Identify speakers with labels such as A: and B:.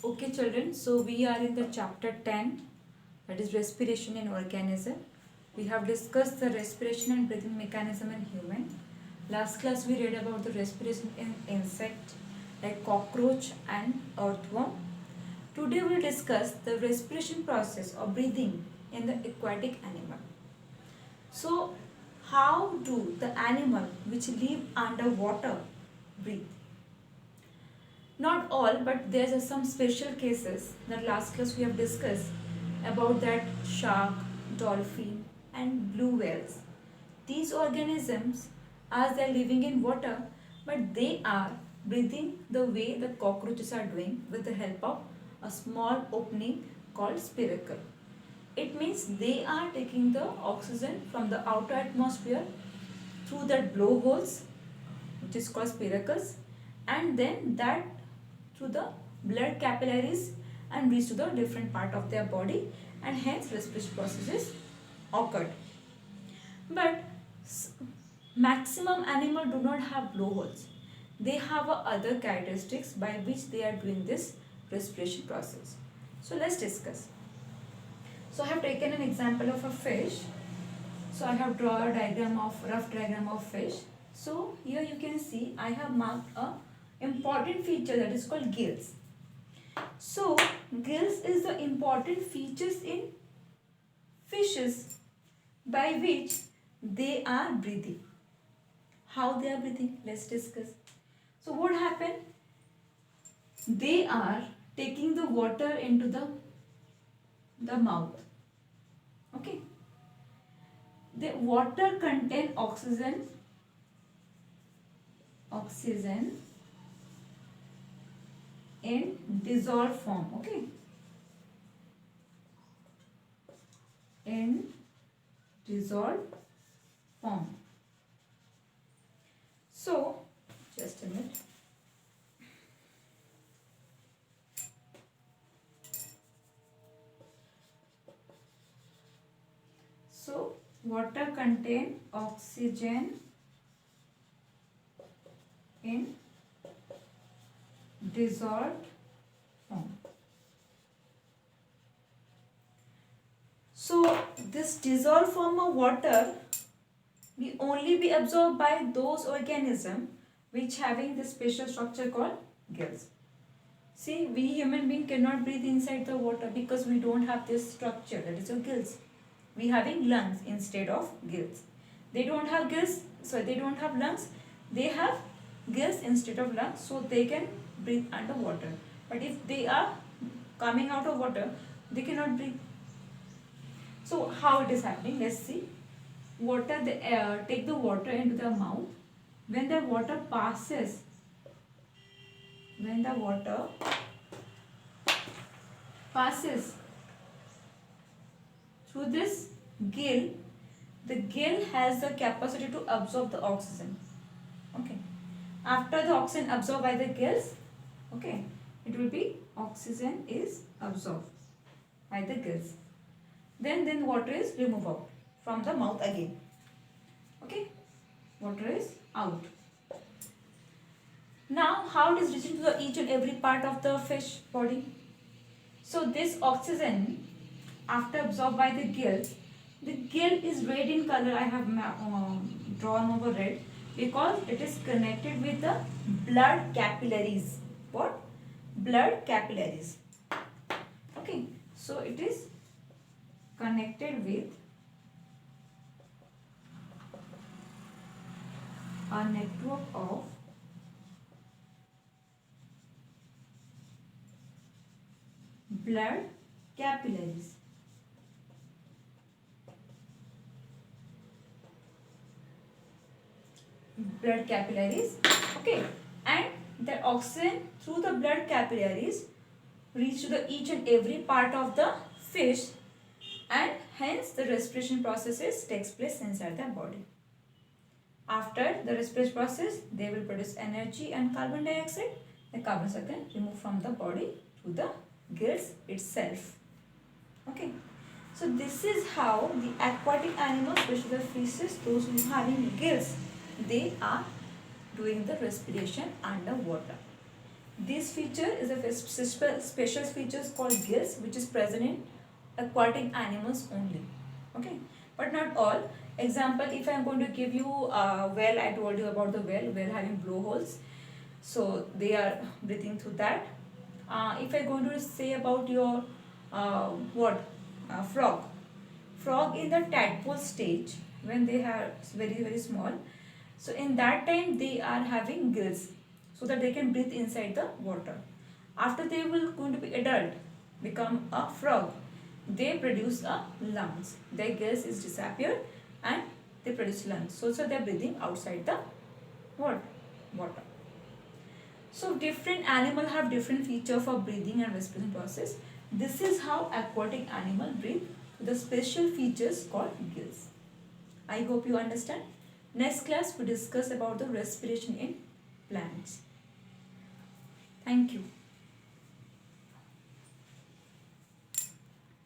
A: Okay, children, so we are in the chapter 10, that is respiration in organism. We have discussed the respiration and breathing mechanism in human. Last class we read about the respiration in insect like cockroach and earthworm. Today we will discuss the respiration process or breathing in the aquatic animal. So, how do the animal which live underwater breathe? Not all, but there are some special cases that last class we have discussed about that shark, dolphin and blue whales. These organisms, as they are living in water, but they are breathing the way the cockroaches are doing with the help of a small opening called spiracle. It means they are taking the oxygen from the outer atmosphere through that blowholes, which is called spiracles, and then that through the blood capillaries and reach to the different part of their body, and hence respiration processes occurred. But maximum animal do not have blowholes. They have other characteristics by which they are doing this respiration process. So let's discuss. So I have taken an example of a fish. So I have drawn a rough diagram of fish. So here you can see I have marked a important feature that is called gills. So gills is the important features in fishes by which they are breathing. How they are breathing? Let's discuss. So what happened? They are taking the water into the mouth. Okay. The water contain oxygen in dissolved form. Okay. In dissolved form. So, just a minute. So, water contain oxygen in dissolved form. So, this dissolved form of water will only be absorbed by those organisms which having this special structure called gills. See, we human being cannot breathe inside the water because we don't have this structure, that is your gills. We having lungs instead of gills. They don't have gills, so they don't have lungs. They have gills instead of lungs, so they can breathe underwater. But if they are coming out of water, they cannot breathe. So how it is happening? Let's see. Take the water into the mouth. When the water passes through this gill, the gill has the capacity to absorb the oxygen. Okay. After the oxygen absorbed by the gills, okay, it will be oxygen is absorbed by the gills. Then water is removed out from the mouth again. Okay, water is out. Now, how it is reaching to each and every part of the fish body? So this oxygen, after absorbed by the gill is red in color. I have drawn over red because it is connected with the blood capillaries. What? Blood capillaries. Okay, so it is connected with a network of blood capillaries. Blood capillaries. Okay, and the oxygen through the blood capillaries reach to the each and every part of the fish, and hence the respiration processes takes place inside the body. After the respiration process, they will produce energy and carbon dioxide. The carbon dioxide removed from the body to the gills itself. Okay. So this is how the aquatic animals, especially the fishes, those who are having gills, they are doing the respiration underwater. This feature is a special feature called gills, which is present in aquatic animals only. Okay, but not all. Example, if I am going to give you a well, I told you about the well having blowholes, so they are breathing through that. If I going to say about your what frog, frog in the tadpole stage, when they are very small, so in that time they are having gills so that they can breathe inside the water. After they will going to be adult, become a frog, they produce a lungs. Their gills is disappeared and they produce lungs. So they are breathing outside the what? Water. So different animal have different feature for breathing and respiration process. This is how aquatic animal breathe. The special features called gills. I hope you understand. Next class we discuss about the respiration in plants. Thank you.